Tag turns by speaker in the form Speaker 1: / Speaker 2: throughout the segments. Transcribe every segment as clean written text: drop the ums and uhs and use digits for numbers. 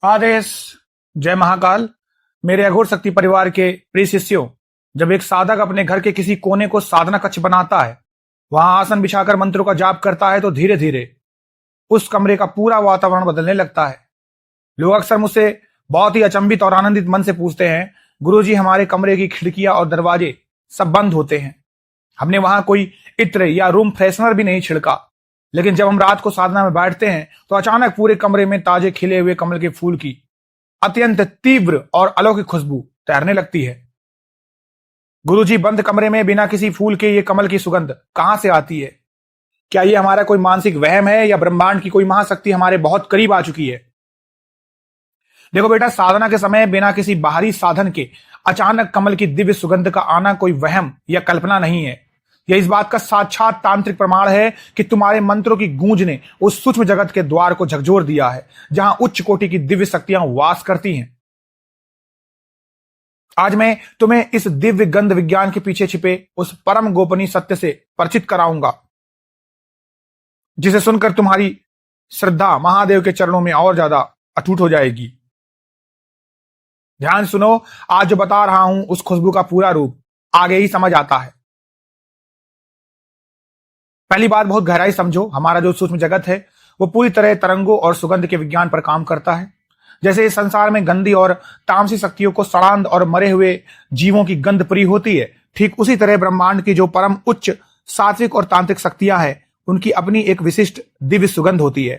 Speaker 1: आदेश। जय महाकाल। मेरे अघोर शक्ति परिवार के प्रिय शिष्यों, जब एक साधक अपने घर के किसी कोने को साधना कक्ष बनाता है, वहां आसन बिछाकर मंत्रों का जाप करता है, तो धीरे धीरे उस कमरे का पूरा वातावरण बदलने लगता है। लोग अक्सर मुझसे बहुत ही अचंभित और आनंदित मन से पूछते हैं, गुरुजी, हमारे कमरे की खिड़कियां और दरवाजे सब बंद होते हैं, हमने वहां कोई इत्र या रूम फ्रेशनर भी नहीं छिड़का, लेकिन जब हम रात को साधना में बैठते हैं तो अचानक पूरे कमरे में ताजे खिले हुए कमल के फूल की अत्यंत तीव्र और अलौकिक खुशबू तैरने लगती है। गुरुजी, बंद कमरे में बिना किसी फूल के ये कमल की सुगंध कहां से आती है? क्या ये हमारा कोई मानसिक वहम है या ब्रह्मांड की कोई महाशक्ति हमारे बहुत करीब आ चुकी है? देखो बेटा, साधना के समय बिना किसी बाहरी साधन के अचानक कमल की दिव्य सुगंध का आना कोई वहम या कल्पना नहीं है। यह इस बात का साक्षात तांत्रिक प्रमाण है कि तुम्हारे मंत्रों की गूंज ने उस सूक्ष्म जगत के द्वार को झकझोर दिया है, जहां उच्च कोटि की दिव्य शक्तियां वास करती हैं। आज मैं तुम्हें इस दिव्य गंध विज्ञान के पीछे छिपे उस परम गोपनीय सत्य से परिचित कराऊंगा, जिसे सुनकर तुम्हारी श्रद्धा महादेव के चरणों में और ज्यादा अटूट हो जाएगी। ध्यान सुनो, आज जो बता रहा हूं उस खुशबू का पूरा रूप आगे ही समझ आता है। पहली बात, बहुत गहराई समझो। हमारा जो सूक्ष्म जगत है वो पूरी तरह तरंगों और सुगंध के विज्ञान पर काम करता है। जैसे इस संसार में गंदी और तामसी शक्तियों को सड़ांध और मरे हुए जीवों की गंध प्रिय होती है, ठीक उसी तरह ब्रह्मांड की जो परम उच्च सात्विक और तांत्रिक शक्तियां हैं, उनकी अपनी एक विशिष्ट दिव्य सुगंध होती है।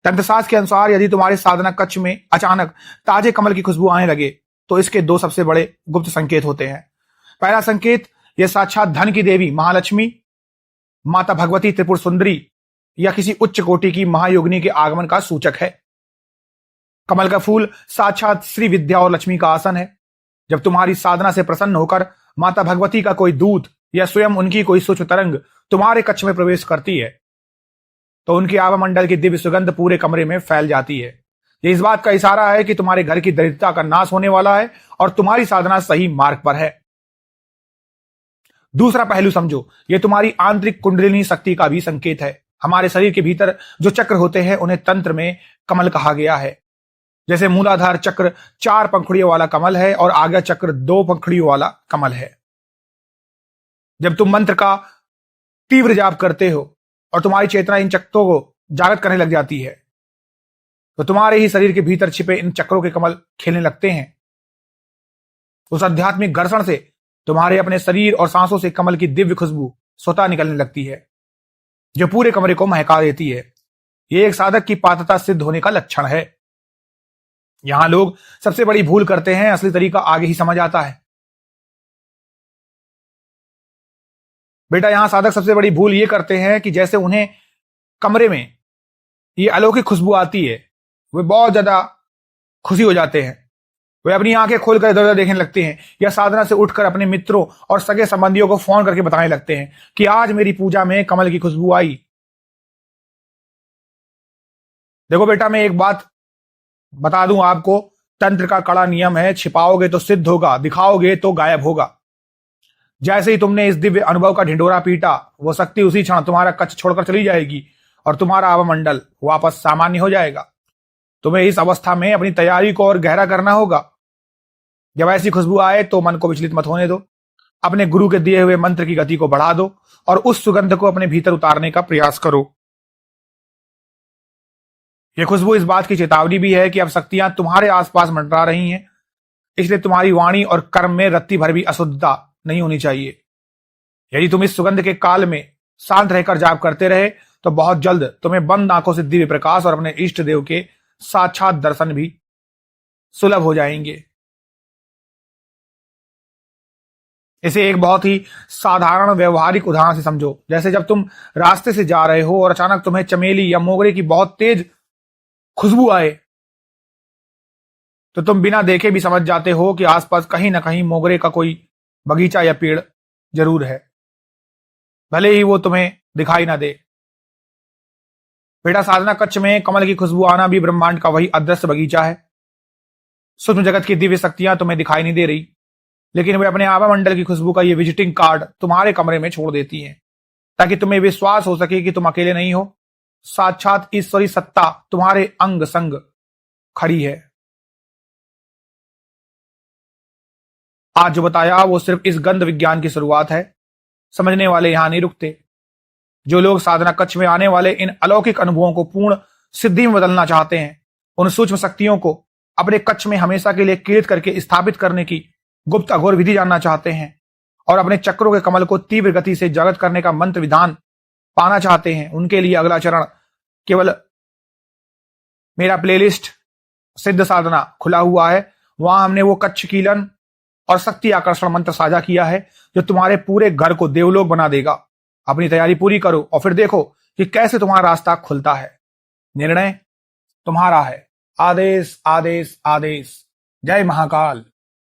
Speaker 1: तंत्रशास्त्र के अनुसार यदि तुम्हारे साधना कक्ष में अचानक ताजे कमल की खुशबू आने लगे, तो इसके दो सबसे बड़े गुप्त संकेत होते हैं। पहला संकेत, यह साक्षात धन की देवी महालक्ष्मी, माता भगवती, त्रिपुर सुंदरी या किसी उच्च कोटि की महायोगिनी के आगमन का सूचक है। कमल का फूल साक्षात श्री विद्या और लक्ष्मी का आसन है। जब तुम्हारी साधना से प्रसन्न होकर माता भगवती का कोई दूत या स्वयं उनकी कोई सूक्ष्म तरंग तुम्हारे कक्ष में प्रवेश करती है, तो उनकी आवामंडल की दिव्य सुगंध पूरे कमरे में फैल जाती है। यह इस बात का इशारा है कि तुम्हारे घर की दरिद्रता का नाश होने वाला है और तुम्हारी साधना सही मार्ग पर है। दूसरा पहलू समझो, यह तुम्हारी आंतरिक कुंडलिनी शक्ति का भी संकेत है। हमारे शरीर के भीतर जो चक्र होते हैं, उन्हें तंत्र में कमल कहा गया है। जैसे मूलाधार चक्र 4 पंखुड़ियों वाला कमल है और आज्ञा चक्र 2 पंखुड़ियों वाला कमल है। जब तुम मंत्र का तीव्र जाप करते हो और तुम्हारी चेतना इन चक्रों को जागृत करने लग जाती है, तो तुम्हारे ही शरीर के भीतर छिपे इन चक्रों के कमल खेलने लगते हैं। उस आध्यात्मिक घर्षण से तुम्हारे अपने शरीर और सांसों से कमल की दिव्य खुशबू स्वतः निकलने लगती है, जो पूरे कमरे को महका देती है। यह एक साधक की पात्रता सिद्ध होने का लक्षण है। यहां लोग सबसे बड़ी भूल करते हैं, असली तरीका आगे ही समझ आता है। बेटा, यहां साधक सबसे बड़ी भूल ये करते हैं कि जैसे उन्हें कमरे में ये अलौकिक खुशबू आती है, वे बहुत ज्यादा खुशी हो जाते हैं। वे अपनी आंखें खोलकर इधर उधर देखने लगते हैं या साधना से उठकर अपने मित्रों और सगे संबंधियों को फोन करके बताने लगते हैं कि आज मेरी पूजा में कमल की खुशबू आई। देखो बेटा, मैं एक बात बता दूं आपको, तंत्र का कड़ा नियम है, छिपाओगे तो सिद्ध होगा, दिखाओगे तो गायब होगा। जैसे ही तुमने इस दिव्य अनुभव का ढिंडोरा पीटा, वो शक्ति उसी क्षण तुम्हारा कक्ष छोड़कर चली जाएगी और तुम्हारा आवामंडल वापस सामान्य हो जाएगा। तुम्हें इस अवस्था में अपनी तैयारी को और गहरा करना होगा। जब ऐसी खुशबू आए तो मन को विचलित मत होने दो। अपने गुरु के दिए हुए मंत्र की गति को बढ़ा दो और उस सुगंध को अपने भीतर उतारने का प्रयास करो। यह खुशबू इस बात की चेतावनी भी है कि अब शक्तियां तुम्हारे आसपास मंडरा रही हैं, इसलिए तुम्हारी वाणी और कर्म में रत्ती भर भी अशुद्धता नहीं होनी चाहिए। यदि तुम इस सुगंध के काल में शांत रहकर जाप करते रहे, तो बहुत जल्द तुम्हें बंद आंखों से दिव्य प्रकाश और अपने इष्ट देव के साक्षात दर्शन भी सुलभ हो जाएंगे। इसे एक बहुत ही साधारण व्यवहारिक उदाहरण से समझो। जैसे जब तुम रास्ते से जा रहे हो और अचानक तुम्हें चमेली या मोगरे की बहुत तेज खुशबू आए, तो तुम बिना देखे भी समझ जाते हो कि आसपास कहीं ना कहीं मोगरे का कोई बगीचा या पेड़ जरूर है, भले ही वो तुम्हें दिखाई ना दे। बेटा, साधना कक्ष में कमल की खुशबू आना भी ब्रह्मांड का वही अदृश्य बगीचा है। सूक्ष्म जगत की दिव्य शक्तियां तुम्हें दिखाई नहीं दे रही, लेकिन वे अपने आवामंडल की खुशबू का ये विजिटिंग कार्ड तुम्हारे कमरे में छोड़ देती हैं, ताकि तुम्हें विश्वास हो सके कि तुम अकेले नहीं हो। साक्षात ईश्वरी सत्ता तुम्हारे अंग संग खड़ी है। आज जो बताया वो सिर्फ इस गंध विज्ञान की शुरुआत है। समझने वाले यहां नहीं रुकते। जो लोग साधना कक्ष में आने वाले इन अलौकिक अनुभवों को पूर्ण सिद्धि में बदलना चाहते हैं, उन सूक्ष्म शक्तियों को अपने कक्ष में हमेशा के लिए कीर्त करके स्थापित करने की गुप्त अघोर विधि जानना चाहते हैं और अपने चक्रों के कमल को तीव्र गति से जागृत करने का मंत्र विधान पाना चाहते हैं, उनके लिए अगला चरण केवल मेरा प्लेलिस्ट सिद्ध साधना खुला हुआ है। वहां हमने वो कच्छ कीलन और शक्ति आकर्षण मंत्र साझा किया है जो तुम्हारे पूरे घर को देवलोक बना देगा। अपनी तैयारी पूरी करो और फिर देखो कि कैसे तुम्हारा रास्ता खुलता है। निर्णय तुम्हारा है। आदेश आदेश आदेश। जय महाकाल।